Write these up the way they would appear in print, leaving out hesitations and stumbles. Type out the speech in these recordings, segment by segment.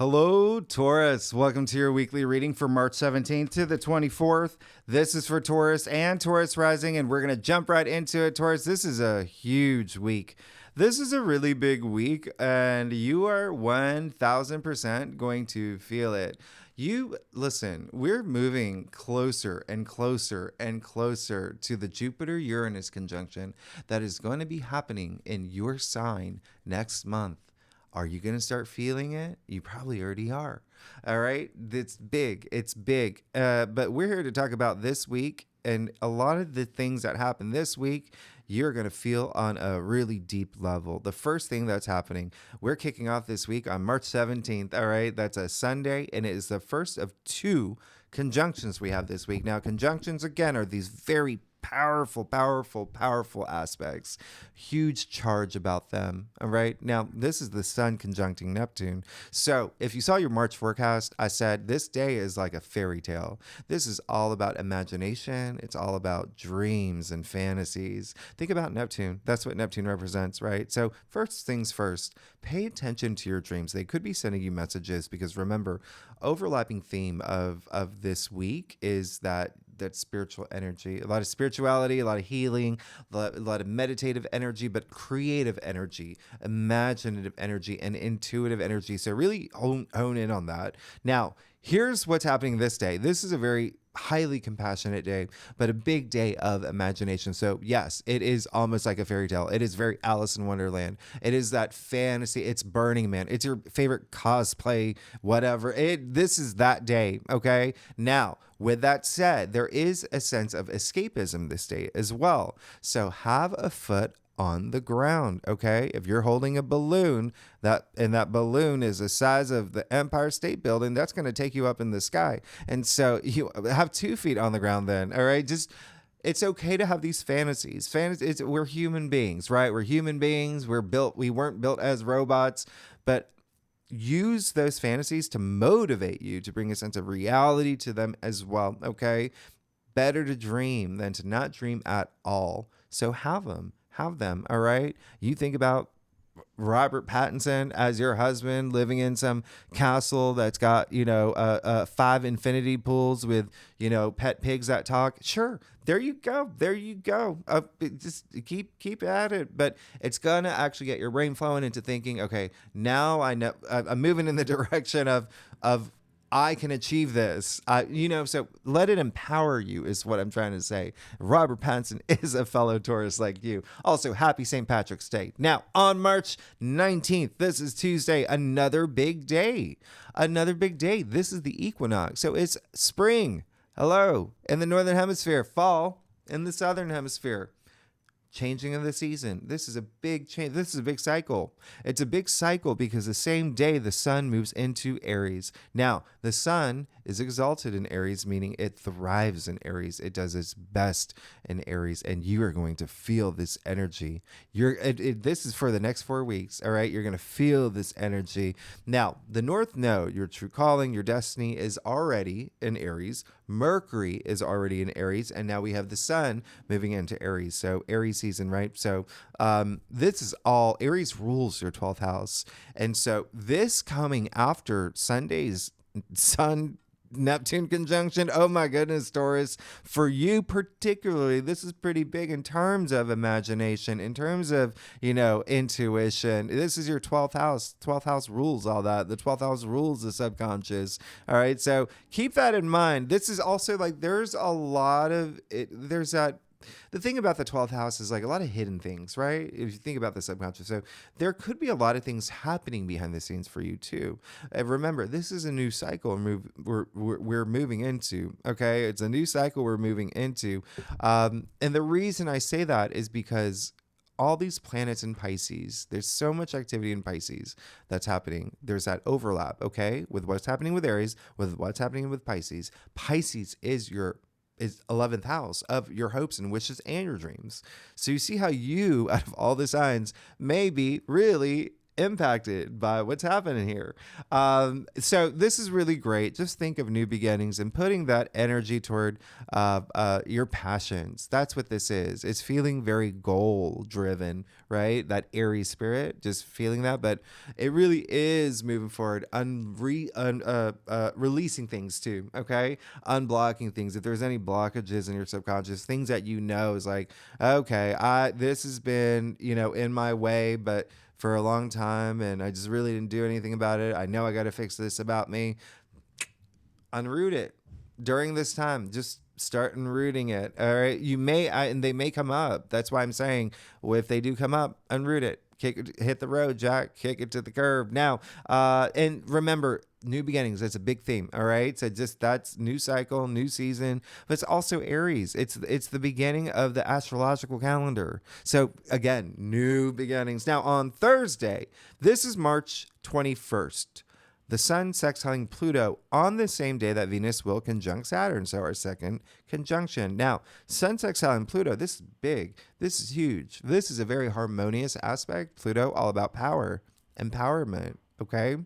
Hello, Taurus. Welcome to your weekly reading for March 17th to the 24th. This is for Taurus and Taurus rising, and we're going to jump right into it, Taurus. This is a huge week. This is a really big week, and you are 1,000% going to feel it. Listen, we're moving closer and closer and closer to the Jupiter-Uranus conjunction that is going to be happening in your sign next month. Are you going to start feeling it? You probably already are. All right. It's big. It's big. But we're here to talk about this week. And a lot of the things that happen this week, you're going to feel on a really deep level. The first thing that's happening, we're kicking off this week on March 17th. All right. That's a Sunday. And it is the first of two conjunctions we have this week. Now, conjunctions, again, are these very powerful aspects, huge charge about them. All right. Now, this is the sun conjuncting Neptune. So if you saw your March forecast, I said this day is like a fairy tale. This is all about imagination. It's all about dreams and fantasies. Think about Neptune. That's what Neptune represents, right? So first things first, pay attention to your dreams. They could be sending you messages because remember, overlapping theme of this week is that spiritual energy, a lot of spirituality, a lot of healing, a lot of meditative energy, but creative energy, imaginative energy, and intuitive energy. So really hone in on that. Now, here's what's happening this day. This is a very highly compassionate day, but a big day of imagination. So yes, it is almost like a fairy tale. It is very Alice in Wonderland. It is that fantasy. It's Burning Man. It's your favorite cosplay, whatever. This is that day. Okay. Now, with that said, there is a sense of escapism this day as well. So have a foot on the ground, okay? If you're holding a balloon, that balloon is the size of the Empire State Building, that's going to take you up in the sky. And so you have 2 feet on the ground then, all right? It's okay to have these fantasies. We're human beings, right? We're human beings. We weren't built as robots, but use those fantasies to motivate you, to bring a sense of reality to them as well, okay? Better to dream than to not dream at all. So have them, all right? You think about Robert Pattinson as your husband living in some castle that's got, 5 infinity pools with, pet pigs that talk. Sure. There you go. Just keep at it. But it's going to actually get your brain flowing into thinking, okay, now I know I'm moving in the direction of I can achieve this. So let it empower you is what I'm trying to say. Robert Pattinson is a fellow Taurus like you. Also, happy St. Patrick's Day. Now, on March 19th, this is Tuesday, another big day. This is the equinox. So it's spring. Hello. In the Northern Hemisphere, fall in the Southern Hemisphere. Changing of the season. This is a big change. This is a big cycle. It's a big cycle because the same day the sun moves into Aries. Now, the sun is exalted in Aries, meaning it thrives in Aries. It does its best in Aries, and you are going to feel this energy. This is for the next 4 weeks, all right? You're going to feel this energy. Now, the North Node, your true calling, your destiny is already in Aries. Mercury is already in Aries, and now we have the sun moving into Aries. So Aries season, right? So this is all, Aries rules your 12th house. And so this coming after Sunday's sun Neptune conjunction, oh my goodness, Taurus, for you particularly, this is pretty big in terms of imagination, in terms of, intuition. This is your 12th house. 12th house rules all that. The 12th house rules the subconscious. All right. So keep that in mind. This is also like, there's a lot of it. There's that. The thing about the 12th house is like a lot of hidden things, right? If you think about the subconscious. So there could be a lot of things happening behind the scenes for you too. And remember, this is a new cycle we're moving into, okay? It's a new cycle we're moving into. And the reason I say that is because all these planets in Pisces, there's so much activity in Pisces that's happening. There's that overlap, okay? With what's happening with Aries, with what's happening with Pisces. Pisces is 11th house of your hopes and wishes and your dreams. So you see how you, out of all the signs, may be really impacted by what's happening here. So this is really great. Just think of new beginnings and putting that energy toward your passions. That's what this is. It's feeling very goal driven, right? That airy spirit, just feeling that. But it really is moving forward, releasing things too, okay? Unblocking things. If there's any blockages in your subconscious, things that you know is like, okay, this has been, in my way, but for a long time, and I just really didn't do anything about it. I know I got to fix this about me. Unroot it during this time. Just start unrooting it. All right. And they may come up. That's why I'm saying, well, if they do come up, unroot it. Hit the road, Jack. Kick it to the curb. Now, and remember, new beginnings. That's a big theme. All right. So that's new cycle, new season, but it's also Aries. It's the beginning of the astrological calendar. So again, new beginnings. Now on Thursday, this is March 21st. The sun sextiling Pluto on the same day that Venus will conjunct Saturn. So our second conjunction. Now, sun sextiling Pluto, this is big. This is huge. This is a very harmonious aspect. Pluto, all about power, empowerment. Okay.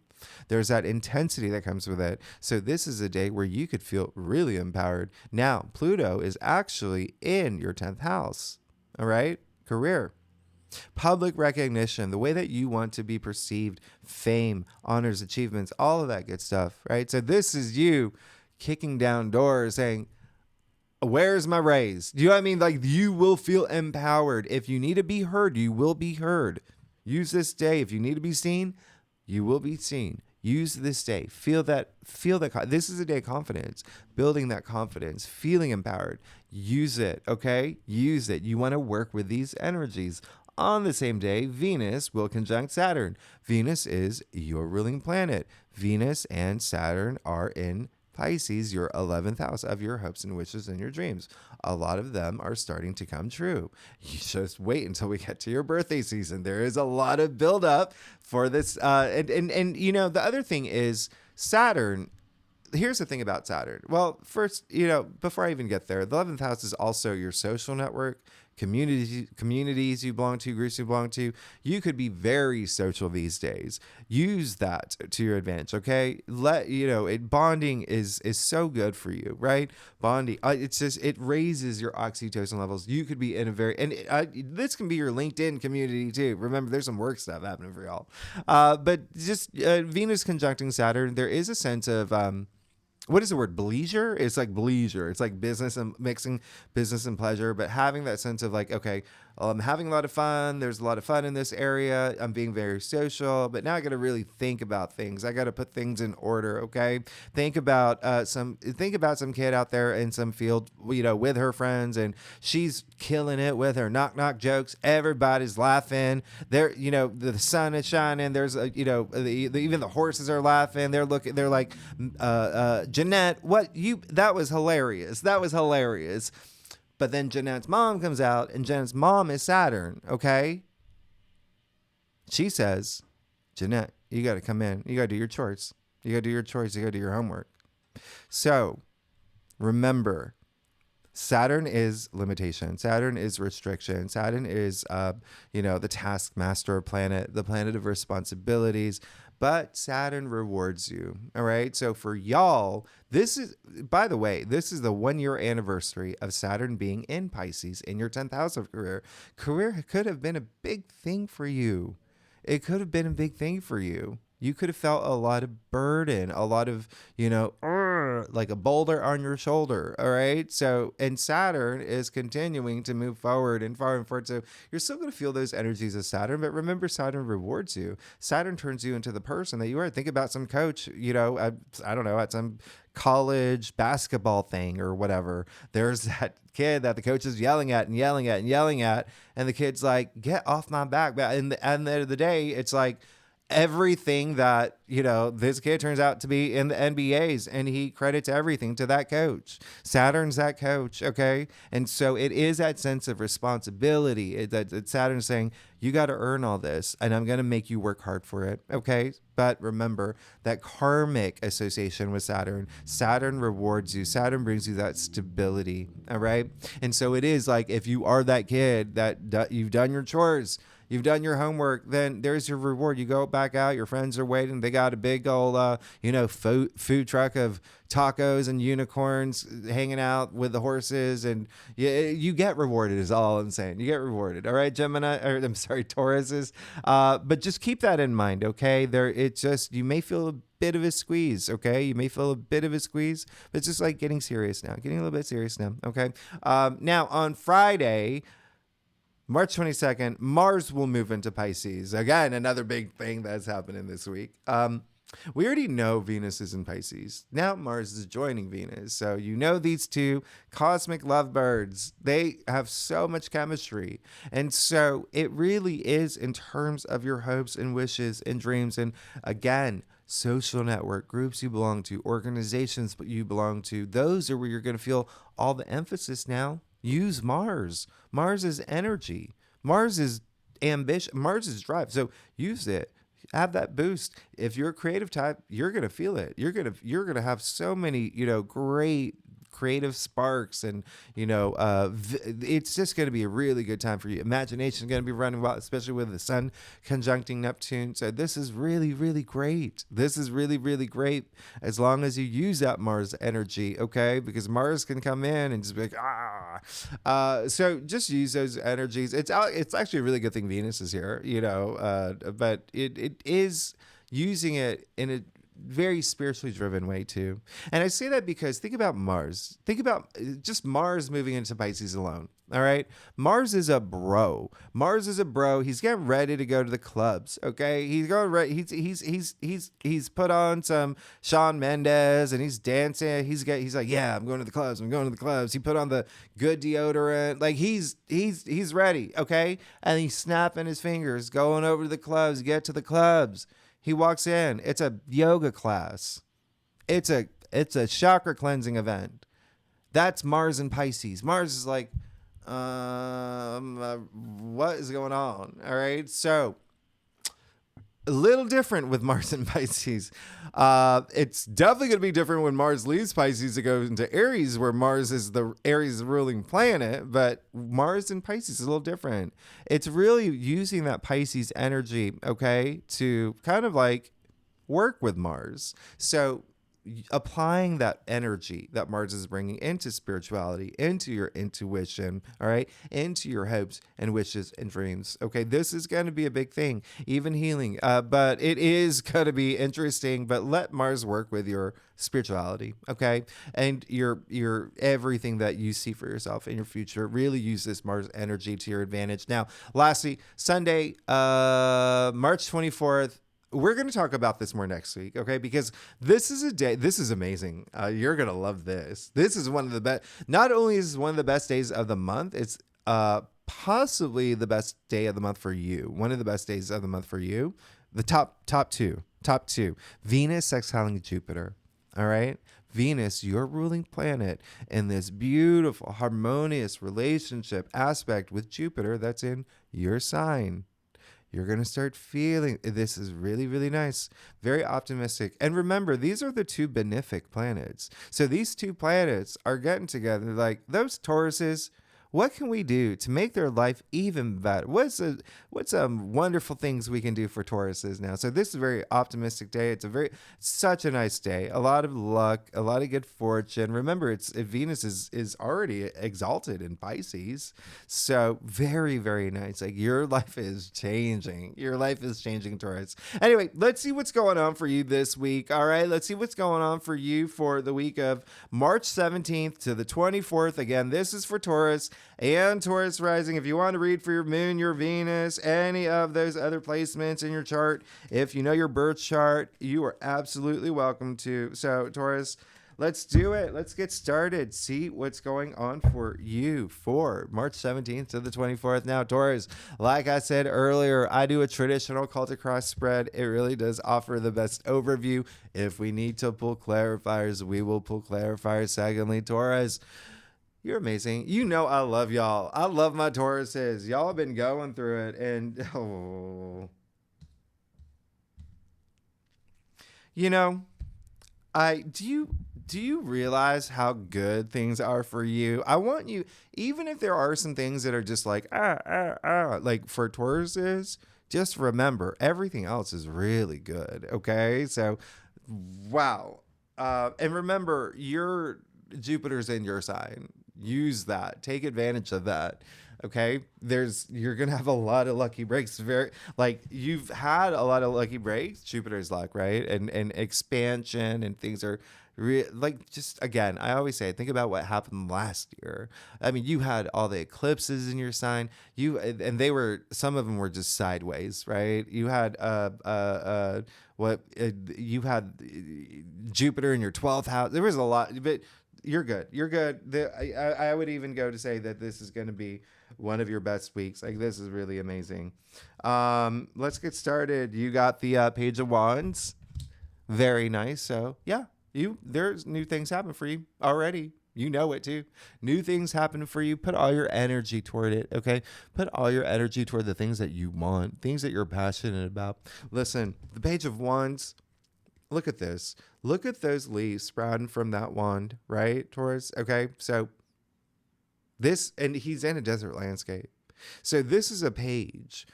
There's that intensity that comes with it. So this is a day where you could feel really empowered. Now, Pluto is actually in your 10th house. All right. Career. Public recognition, the way that you want to be perceived, fame, honors, achievements, all of that good stuff, right? So this is you kicking down doors saying, where's my raise? Do you know what I mean? Like, you will feel empowered. If you need to be heard, you will be heard. Use this day. If you need to be seen, you will be seen. Use this day. Feel that. This is a day of confidence, building that confidence, feeling empowered. Use it. Okay. Use it. You want to work with these energies. On the same day, Venus will conjunct Saturn. Venus is your ruling planet. Venus and Saturn are in Pisces, your 11th house of your hopes and wishes and your dreams. A lot of them are starting to come true. You just wait until we get to your birthday season. There is a lot of buildup for this. And the other thing is Saturn. Here's the thing about Saturn. Well, first, before I even get there, the 11th house is also your social network, communities you belong to, groups you belong to. You could be very social these days. Use that to your advantage. Okay. Bonding is so good for you, right? Bonding. It raises your oxytocin levels. You could be in a this can be your LinkedIn community too. Remember, there's some work stuff happening for y'all. But just Venus conjuncting Saturn, there is a sense of, what is the word? Bleisure? It's like bleisure. It's like business and mixing business and pleasure, but having that sense of like, okay, I'm having a lot of fun. There's a lot of fun in this area. I'm being very social, but now I got to really think about things. I got to put things in order. Okay. Think about some kid out there in some field, with her friends, and she's killing it with her knock knock jokes. Everybody's laughing. The sun is shining. There's even the horses are laughing. They're like, Jeanette, that was hilarious. That was hilarious. But then Jeanette's mom comes out, and Jeanette's mom is Saturn, okay? She says, Jeanette, you got to come in. You got to do your chores. You got to do your chores. You got to do your homework. So remember, Saturn is limitation. Saturn is restriction. Saturn is, the taskmaster planet, the planet of responsibilities. But Saturn rewards you. All right. So for y'all, by the way, this is the 1-year anniversary of Saturn being in Pisces in your 10th house of career. Career could have been a big thing for you. It could have been a big thing for you. You could have felt a lot of burden, a lot of, like a boulder on your shoulder. All right. So, and Saturn is continuing to move forward and forward and forward. So you're still going to feel those energies of Saturn, but remember, Saturn rewards you. Saturn turns you into the person that you are. Think about some coach, I don't know, at some college basketball thing or whatever. There's that kid that the coach is yelling at, and the kid's like, get off my back. But at the end of the day, it's like, everything that, this kid turns out to be in the NBAs, and he credits everything to that coach. Saturn's that coach. Okay. And so it is that sense of responsibility. It's Saturn saying, you got to earn all this, and I'm going to make you work hard for it. Okay. But remember that karmic association with Saturn. Saturn rewards you. Saturn brings you that stability. All right. And so it is like, if you are that kid that you've done your chores, you've done your homework, then there's your reward. You go back out, your friends are waiting. They got a big old, food truck of tacos and unicorns hanging out with the horses, and you get rewarded is all I'm saying. You get rewarded. All right, Tauruses. But just keep that in mind, okay? You may feel a bit of a squeeze, okay? You may feel a bit of a squeeze, but it's just like getting serious now, getting a little bit serious now, okay? Now, on Friday, March 22nd, Mars will move into Pisces. Again, another big thing that's happening this week. We already know Venus is in Pisces. Now Mars is joining Venus. So you know these two cosmic lovebirds. They have so much chemistry. And so it really is in terms of your hopes and wishes and dreams. And again, social network, groups you belong to, organizations you belong to. Those are where you're going to feel all the emphasis now. Use Mars. Mars is energy. Mars is ambition. Mars is drive. So use it. Have that boost. If you're a creative type, you're gonna feel it. You're gonna have so many, great creative sparks, and it's just going to be a really good time for you. Imagination is going to be running wild, especially with the sun conjuncting Neptune. So this is really, really great. This is really, really great as long as you use that Mars energy, okay? Because Mars can come in and just be like, so just use those energies. It's actually a really good thing Venus is here, but it is using it in a very spiritually driven way too. And I say that because think about Mars. Think about just Mars moving into Pisces alone. All right. Mars is a bro. Mars is a bro. He's getting ready to go to the clubs. Okay. He's going he's put on some Shawn Mendes and he's dancing. He's like, yeah, I'm going to the clubs. I'm going to the clubs. He put on the good deodorant. Like he's ready. Okay. And he's snapping his fingers, going over to the clubs, get to the clubs. He walks in. It's a yoga class. It's a chakra cleansing event. That's Mars and Pisces. Mars is like, what is going on? All right. So a little different with Mars and Pisces. It's definitely going to be different when Mars leaves Pisces to go into Aries, where Mars is the Aries ruling planet. But Mars and Pisces is a little different. It's really using that Pisces energy, okay, to kind of like work with Mars. So applying that energy that Mars is bringing into spirituality, into your intuition, all right, into your hopes and wishes and dreams. Okay, this is going to be a big thing, even healing. But it is going to be interesting. But let Mars work with your spirituality, okay, and your everything that you see for yourself in your future. Really use this Mars energy to your advantage. Now, lastly, Sunday, March 24th. We're going to talk about this more next week, okay? Because this is a day, this is amazing. You're going to love this. This is one of the best, not only is this one of the best days of the month, it's possibly the best day of the month for you. One of the best days of the month for you. The top two. Venus sextiling Jupiter, all right? Venus, your ruling planet, in this beautiful, harmonious relationship aspect with Jupiter that's in your sign. You're going to start feeling this is really, really nice, very optimistic. And remember, these are the two benefic planets. So these two planets are getting together like those Tauruses. What can we do to make their life even better? What's wonderful things we can do for Tauruses now? So this is a very optimistic day. It's such a nice day. A lot of luck, a lot of good fortune. Remember, Venus is already exalted in Pisces. So very, very nice. Like your life is changing. Your life is changing, Taurus. Anyway, let's see what's going on for you this week. All right, let's see what's going on for you for the week of March 17th to the 24th. Again, this is for Taurus and Taurus rising. If you want to read for your moon, your Venus, any of those other placements in your chart, if you know your birth chart, you are absolutely welcome to. So Taurus, let's do it. Let's get started. See what's going on for you for March 17th to the 24th. Now, Taurus, like I said earlier, I do a traditional Cultic cross spread. It really does offer the best overview. If we need to pull clarifiers, we will pull clarifiers. Secondly, Taurus, you're amazing. You know I love y'all. I love my Tauruses. Y'all have been going through it, and you know, do do you realize how good things are for you? I want you, even if there are some things that are just like, like for Tauruses, just remember everything else is really good. Okay. So, wow. And remember, your Jupiter's in your sign. Use that. Take advantage of that. Okay. You're going to have a lot of lucky breaks. Very, like, you've had a lot of lucky breaks. Jupiter's luck, right? And expansion and things are like, just again, I always say, think about what happened last year. I mean, you had all the eclipses in your sign. And they were, some of them were just sideways, right? You had, you had Jupiter in your 12th house. There was a lot, but you're good. You're good. I would even go to say that this is going to be one of your best weeks. Like, this is really amazing. Let's get started. You got the Page of Wands. Very nice. So yeah, there's new things happen for you already. You know it too. New things happen for you. Put all your energy toward it. Okay. Put all your energy toward the things that you want, things that you're passionate about. Listen, the Page of Wands. Look at this. Look at those leaves sprouting from that wand, right, Taurus? Okay. So and he's in a desert landscape. So this is a page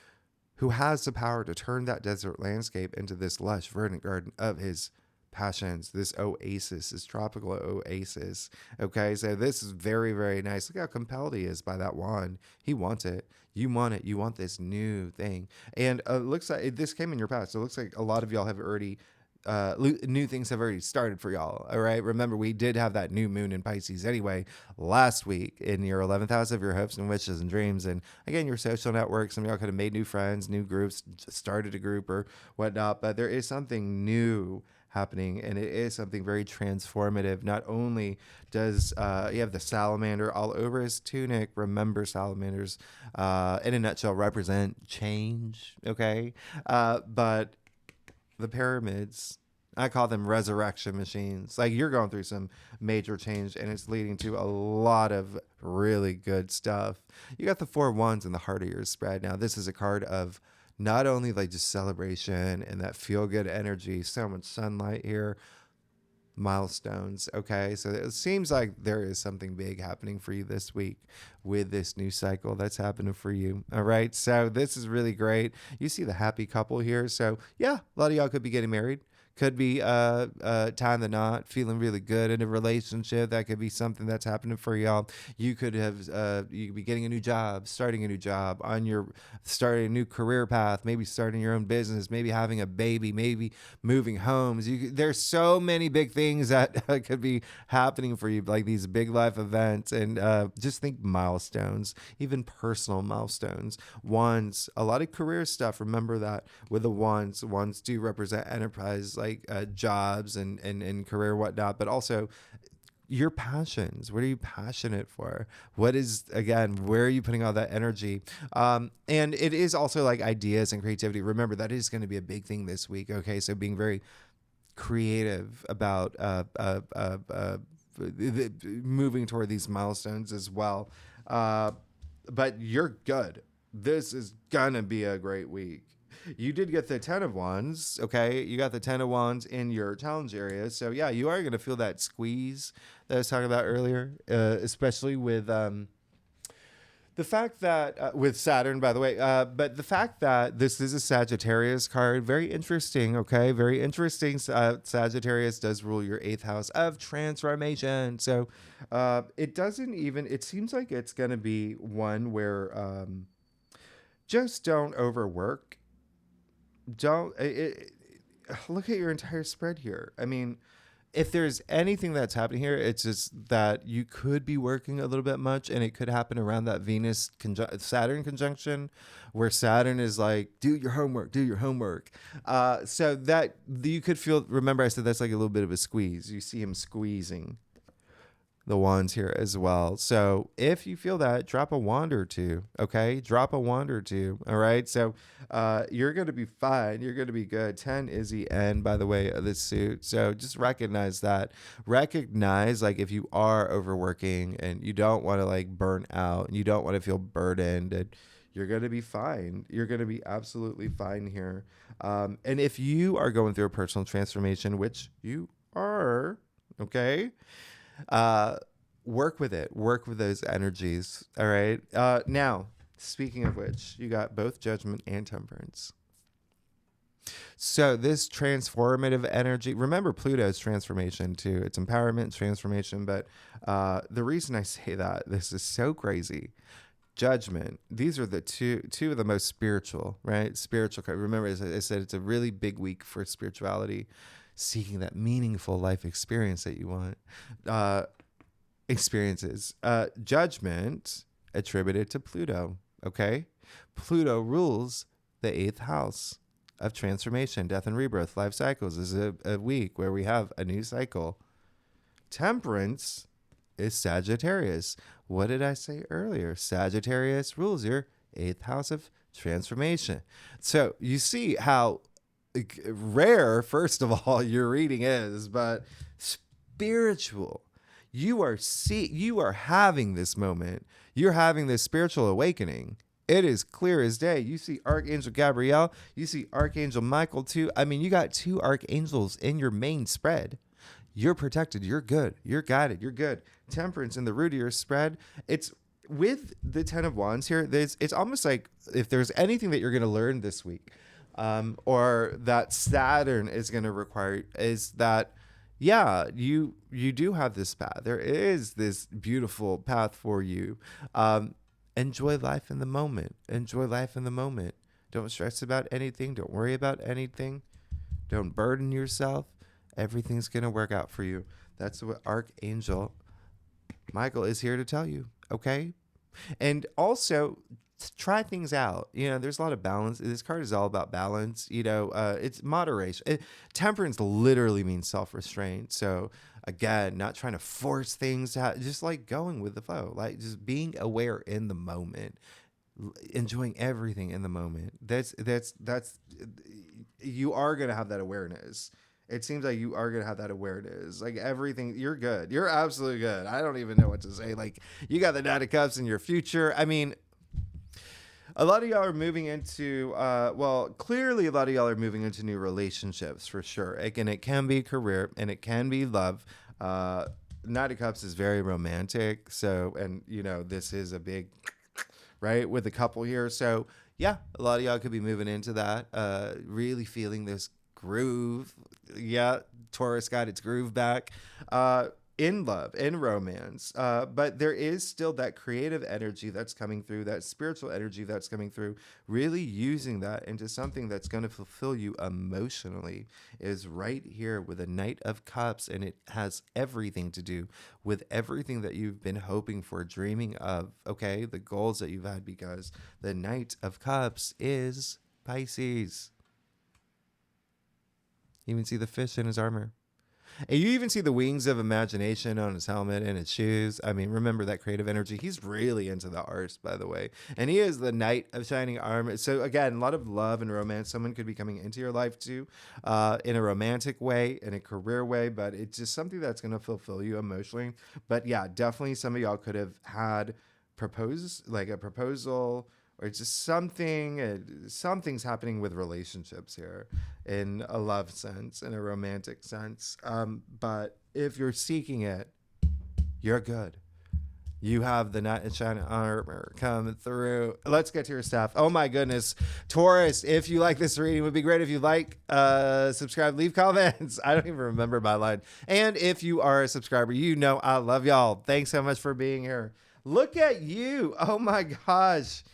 who has the power to turn that desert landscape into this lush, verdant garden of his passions, this oasis, this tropical oasis. Okay, so this is very, very nice. Look how compelled he is by that wand. He wants it. You want it. You want this new thing. And it looks like this came in your past. So it looks like a lot of y'all have already new things have already started for y'all. All right. Remember, we did have that new moon in Pisces anyway last week in your 11th house of your hopes and wishes and dreams. And again, your social network. Some of y'all could have made new friends, new groups, started a group or whatnot. But there is something new happening, and it is something very transformative. Not only does you have the salamander all over his tunic. Remember, salamanders in a nutshell represent change. Okay. But the pyramids, I call them resurrection machines. Like, you're going through some major change, and it's leading to a lot of really good stuff. You got the 4 wands in the heart of your spread. Now, this is a card of not only like just celebration and that feel good energy, so much sunlight here, milestones. Okay, so it seems like there is something big happening for you this week with this new cycle that's happening for you. All right, so this is really great. You see the happy couple here. So yeah, a lot of y'all could be getting married. Could be tying the knot, feeling really good in a relationship. That could be something that's happening for y'all. You could have you could be getting a new job, starting a new job, starting a new career path, maybe starting your own business, maybe having a baby, maybe moving homes. There's so many big things that could be happening for you, like these big life events. And just think milestones, even personal milestones. Wands, a lot of career stuff. Remember that with the wands do represent enterprise, like jobs and career, whatnot, but also your passions. What are you passionate for? What is, again, where are you putting all that energy? And it is also like ideas and creativity. Remember, that is going to be a big thing this week. Okay, so being very creative about moving toward these milestones as well. But you're good. This is gonna be a great week. You did get the 10 of Wands, okay? You got the 10 of Wands in your challenge area. So, yeah, you are going to feel that squeeze that I was talking about earlier, especially with the fact that, with Saturn, by the way, but the fact that this is a Sagittarius card, very interesting, okay? Very interesting. Sagittarius does rule your 8th house of transformation. So, it seems like it's going to be one where just don't overwork. Look at your entire spread here. I mean, if there's anything that's happening here, it's just that you could be working a little bit much, and it could happen around that Saturn conjunction, where Saturn is like, do your homework. So that you could feel, remember I said that's like a little bit of a squeeze. You see him squeezing the wands here as well. So if you feel that, drop a wand or two. Okay, drop a wand or two. All right, so you're going to be fine. You're going to be good. 10 is the end, by the way, of this suit. So just recognize that. Recognize, like, if you are overworking and you don't want to like burn out and you don't want to feel burdened, and you're going to be fine. You're going to be absolutely fine here. And if you are going through a personal transformation, which you are, Okay. Uh, Work with it. Work with those energies. All right. Now, speaking of which, you got both judgment and temperance. So this transformative energy, remember Pluto's transformation too. It's empowerment, transformation. But the reason I say that, this is so crazy. Judgment. These are the two of the most spiritual, right? Spiritual. Remember, as I said, it's a really big week for spirituality, seeking that meaningful life experience that you want. Experiences. Judgment attributed to Pluto. Okay, Pluto rules the eighth house of transformation, death and rebirth, life cycles. This is a week where we have a new cycle. Temperance is Sagittarius. What did I say earlier? Sagittarius rules your eighth house of transformation. So you see how rare, first of all, your reading is, but spiritual. You are having this moment. You're having this spiritual awakening. It is clear as day. You see Archangel Gabriel. You see Archangel Michael too. I mean, you got two archangels in your main spread. You're protected. You're good. You're guided. You're good. Temperance in the root of your spread. It's with the Ten of Wands here. It's almost like if there's anything that you're going to learn this week, or that Saturn is going to require, is that, yeah, you do have this path. There is this beautiful path for you. Enjoy life in the moment. Enjoy life in the moment. Don't stress about anything. Don't worry about anything. Don't burden yourself. Everything's going to work out for you. That's what Archangel Michael is here to tell you. Okay? And also, try things out. You know, there's a lot of balance. This card is all about balance. You know, it's moderation. Temperance literally means self-restraint. So again, not trying to force things out, just like going with the flow, like just being aware in the moment, enjoying everything in the moment. That's you are going to have that awareness. It seems like you are going to have that awareness. Like everything, you're good. You're absolutely good. I don't even know what to say. Like you got the Knight of Cups in your future. I mean, a lot of y'all are moving into, clearly a lot of y'all are moving into new relationships for sure. Again, it can be career and it can be love. Knight of Cups is very romantic. So, and you know, this is a big, right, with a couple here. So yeah, a lot of y'all could be moving into that, really feeling this groove. Yeah, Taurus got its groove back. In love, in romance, but there is still that creative energy that's coming through, that spiritual energy that's coming through, really using that into something that's going to fulfill you emotionally is right here with a Knight of Cups, and it has everything to do with everything that you've been hoping for, dreaming of, okay, the goals that you've had, because the Knight of Cups is Pisces. You even see the fish in his armor. And you even see the wings of imagination on his helmet and his shoes. I mean, remember that creative energy. He's really into the arts, by the way. And he is the Knight of Shining Armor. So again, a lot of love and romance. Someone could be coming into your life too, in a romantic way, in a career way, but it's just something that's going to fulfill you emotionally. But yeah, definitely some of y'all could have had a proposal, or just something's happening with relationships here in a love sense, in a romantic sense. But if you're seeking it, you're good. You have the Knight of Shining Armor coming through. Let's get to your stuff. Oh my goodness. Taurus, if you like this reading, it would be great if you like, subscribe, leave comments. I don't even remember my line. And if you are a subscriber, you know I love y'all. Thanks so much for being here. Look at you. Oh my gosh.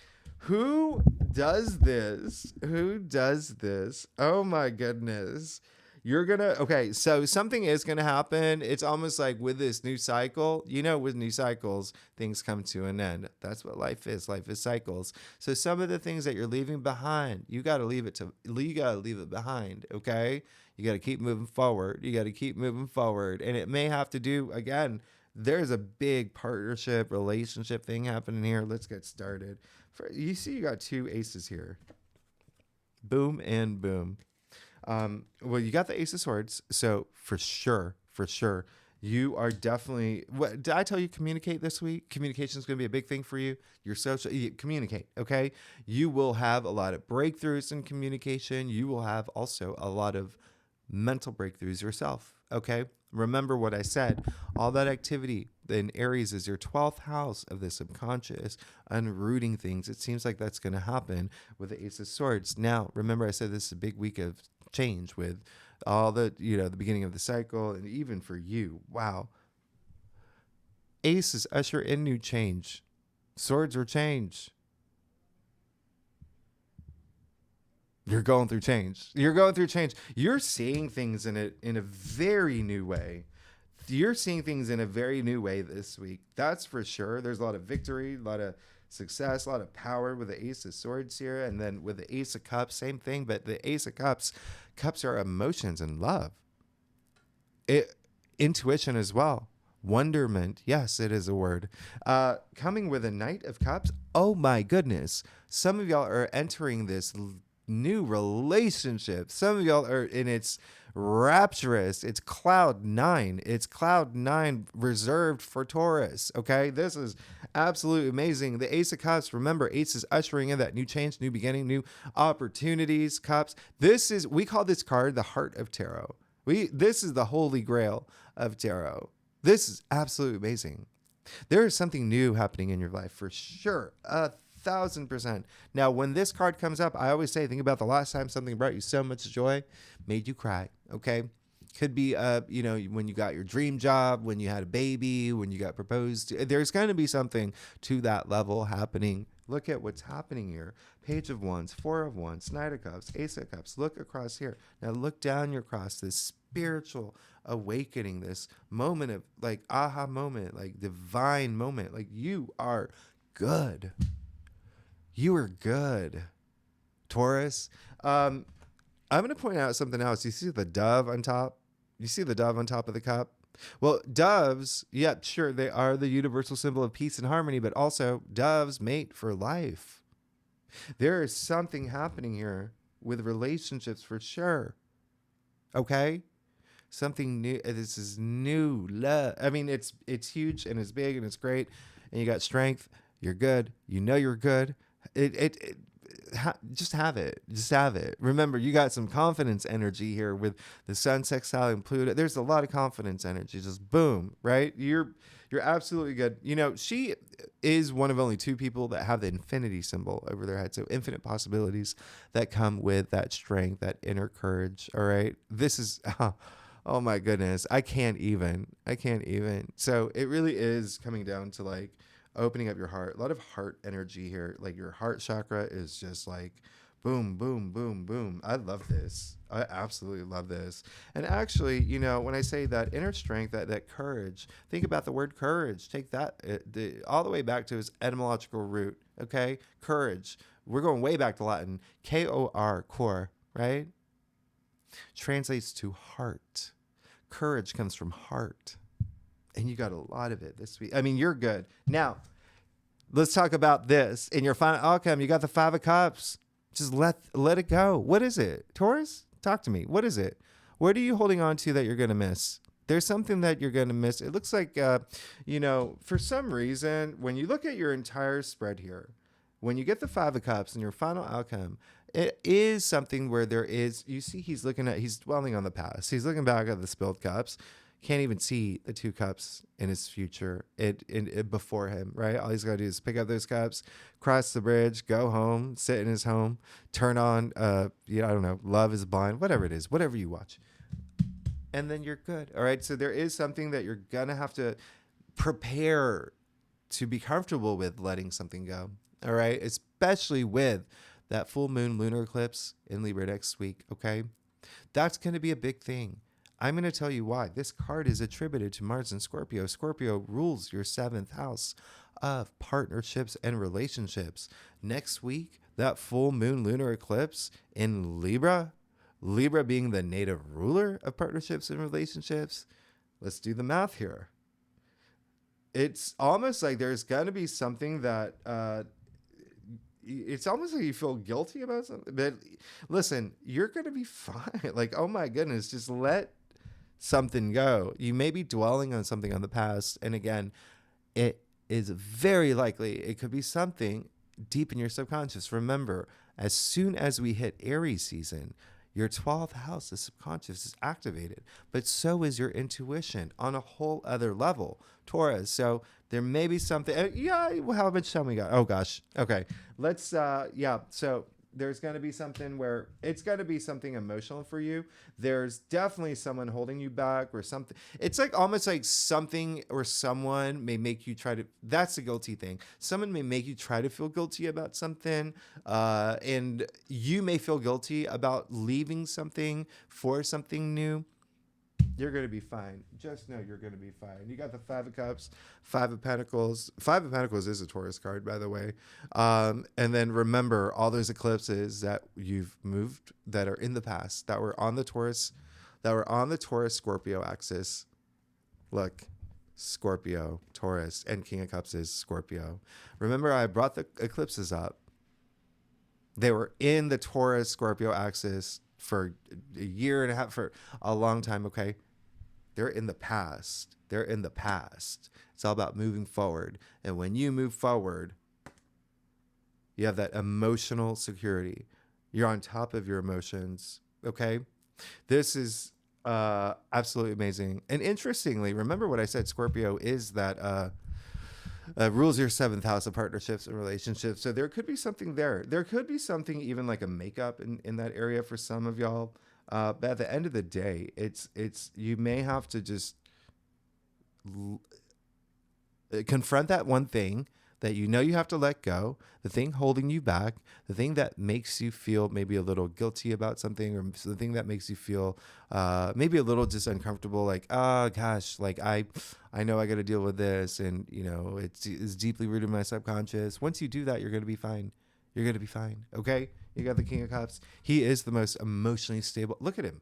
Who does this? Who does this? Oh my goodness. Okay, so something is gonna happen. It's almost like with this new cycle, you know, with new cycles, things come to an end. That's what life is. Life is cycles. So some of the things that you're leaving behind, you gotta leave it behind, okay? You gotta keep moving forward. And it may have to do, again, there's a big partnership, relationship thing happening here. Let's get started. You see, you got two aces here. Boom and boom. Well, you got the Ace of Swords. So for sure, you are definitely, what did I tell you? Communicate this week. Communication is going to be a big thing for you. Communicate. Okay. You will have a lot of breakthroughs in communication. You will have also a lot of mental breakthroughs yourself. Okay. Remember what I said. All that activity in Aries is your 12th house of the subconscious, unrooting things. It seems like that's going to happen with the Ace of Swords. Now, remember I said this is a big week of change with all the, the beginning of the cycle, and even for you. Wow. Aces usher in new change. Swords are change. You're going through change. You're going through change. You're seeing things in a very new way. You're seeing things in a very new way this week. That's for sure. There's a lot of victory, a lot of success, a lot of power with the Ace of Swords here. And then with the Ace of Cups, same thing. But the Ace of Cups are emotions and love. Intuition as well. Wonderment. Yes, it is a word. Coming with a Knight of Cups. Oh my goodness. Some of y'all are entering this new relationship. Some of y'all are in its rapturous. It's cloud 9. It's cloud 9 reserved for Taurus. Okay. This is absolutely amazing. The Ace of Cups, remember, Ace is ushering in that new change, new beginning, new opportunities. Cups. We call this card the Heart of Tarot. This is the holy grail of tarot. This is absolutely amazing. There is something new happening in your life for sure. 1,000%. Now, when this card comes up, I always say, think about the last time something brought you so much joy, made you cry. Okay. Could be, when you got your dream job, when you had a baby, when you got proposed to. There's going to be something to that level happening. Look at what's happening here. Page of Wands, Four of Wands, Knight of Cups, Ace of Cups. Look across here. Now look down your cross, this spiritual awakening, this moment of like aha moment, like divine moment. Like you are good. You are good, Taurus. I'm going to point out something else. You see the dove on top? You see the dove on top of the cup? Well, doves, yeah, sure, they are the universal symbol of peace and harmony, but also doves mate for life. There is something happening here with relationships for sure. Okay? Something new. This is new love. I mean, it's huge and it's big and it's great. And you got strength. You're good. You know you're good. Just have it. Just have it. Remember, you got some confidence energy here with the Sun, sextile, and Pluto. There's a lot of confidence energy. Just boom, right? You're absolutely good. She is one of only 2 people that have the infinity symbol over their head. So infinite possibilities that come with that strength, that inner courage. All right. This is, oh my goodness. I can't even. So it really is coming down to like opening up your heart. A lot of heart energy here. Like your heart chakra is just like boom, boom, boom, boom. I love this. I absolutely love this. And actually, when I say that inner strength, that courage, think about the word courage. Take that all the way back to its etymological root. Okay. Courage. We're going way back to Latin. K-O-R, core, right? Translates to heart. Courage comes from heart. And you got a lot of it this week. I mean, you're good. Now, let's talk about this. In your final outcome, you got the 5 of Cups. Just let it go. What is it? Taurus, talk to me. What is it? What are you holding on to that you're going to miss? There's something that you're going to miss. It looks like, for some reason, when you look at your entire spread here, when you get the 5 of Cups in your final outcome, it is something where you see he's dwelling on the past. He's looking back at the spilled cups. Can't even see the 2 cups in his future, it before him, right? All he's got to do is pick up those cups, cross the bridge, go home, sit in his home, turn on, I don't know, Love is Blind, whatever it is, whatever you watch. And then you're good, all right? So there is something that you're going to have to prepare to be comfortable with letting something go, all right? Especially with that full moon lunar eclipse in Libra next week, okay? That's going to be a big thing. I'm going to tell you why. This card is attributed to Mars and Scorpio. Scorpio rules your 7th house of partnerships and relationships. Next week, that full moon lunar eclipse in Libra being the native ruler of partnerships and relationships. Let's do the math here. It's almost like there's going to be something that it's almost like you feel guilty about something. But listen, you're going to be fine. Like, oh my goodness, just let something go. You may be dwelling on something on the past. And again, it is very likely it could be something deep in your subconscious. Remember, as soon as we hit Aries season, Your 12th house, the subconscious, is activated, but so is your intuition on a whole other level, Taurus. So there may be something. How much time we got? Oh gosh. Okay. Let's. So there's going to be something where it's going to be something emotional for you. There's definitely someone holding you back or something. It's like almost like something or someone may make you try to, that's the guilty thing. Someone may make you try to feel guilty about something. And you may feel guilty about leaving something for something new. You're going to be fine. Just know you're going to be fine. You got the 5 of Cups, 5 of Pentacles. 5 of Pentacles is a Taurus card, by the way. And then remember all those eclipses that you've moved that are in the past, that were on the Taurus, Scorpio axis. Look, Scorpio, Taurus, and King of Cups is Scorpio. Remember, I brought the eclipses up. They were in the Taurus, Scorpio axis for a year and a half, for a long time. Okay. They're in the past. It's all about moving forward. And when you move forward, you have that emotional security. You're on top of your emotions. Okay. This is absolutely amazing. And interestingly, remember what I said, Scorpio is that rules your 7th house of partnerships and relationships. So there could be something there. There could be something even like a makeup in that area for some of y'all. But at the end of the day, it's you may have to just confront that one thing that you know you have to let go, the thing holding you back, the thing that makes you feel maybe a little guilty about something, or the thing that makes you feel maybe a little just uncomfortable, like, oh gosh, like I know I got to deal with this, and you know it's deeply rooted in my subconscious. Once you do that, you're going to be fine. You're going to be fine. Okay? You got the King of Cups. He is the most emotionally stable. Look at him.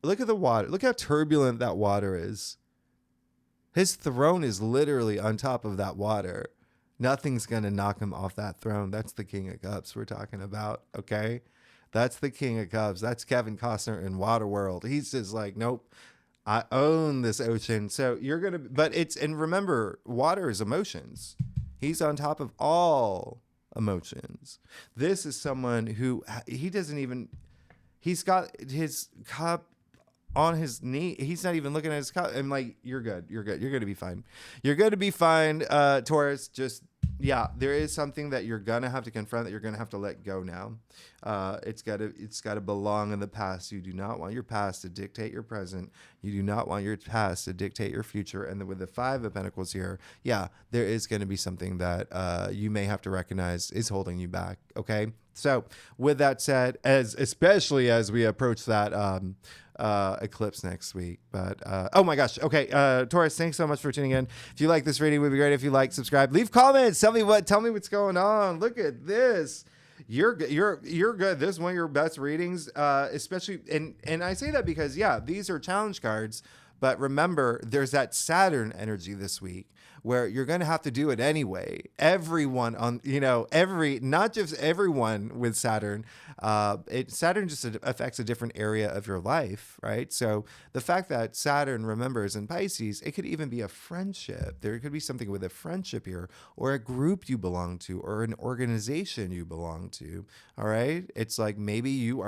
Look at the water. Look how turbulent that water is. His throne is literally on top of that water. Nothing's going to knock him off that throne. That's the King of Cups we're talking about, okay? That's the King of Cups. That's Kevin Costner in Waterworld. He's just like, nope, I own this ocean. So you're going to, but it's, and remember, water is emotions. He's on top of all emotions. This is someone who, he doesn't even, he's got his cup on his knee. He's not even looking at his cup. I'm like, you're good. You're good. You're going to be fine. You're going to be fine, Taurus. Just, yeah, there is something that you're going to have to confront, that you're going to have to let go now. It's got to belong in the past. You do not want your past to dictate your present. You do not want your past to dictate your future. And then with the 5 of Pentacles here, yeah, there is going to be something that you may have to recognize is holding you back. Okay. So with that said, especially as we approach that, eclipse next week. But oh my gosh, okay, Taurus, thanks so much for tuning in. If you like this reading, it would be great if you like, subscribe, leave comments, tell me what's going on. Look at this. You're good. This is one of your best readings, especially, and I say that because, yeah, these are challenge cards, but remember, there's that Saturn energy this week where you're going to have to do it anyway. Everyone on, not just everyone with Saturn, Saturn just affects a different area of your life, right? So the fact that Saturn, remembers in Pisces, it could even be a friendship. There could be something with a friendship here, or a group you belong to, or an organization you belong to, all right? It's like maybe you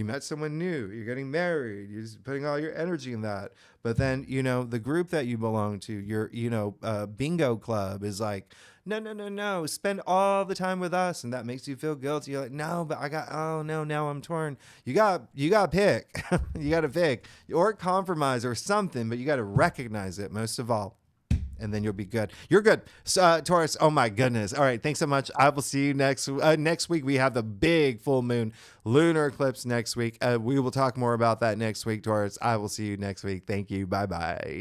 met someone new, you're getting married, you're just putting all your energy in that. But then, the group that you belong to, your, bingo club is like, no, spend all the time with us. And that makes you feel guilty. You're like, no, but now I'm torn. You got to pick. You got to pick or compromise or something, but you got to recognize it most of all. And then you'll be good. You're good. So, Taurus, oh my goodness. All right. Thanks so much. I will see you next week. We have the big full moon lunar eclipse next week. We will talk more about that next week, Taurus. I will see you next week. Thank you. Bye-bye.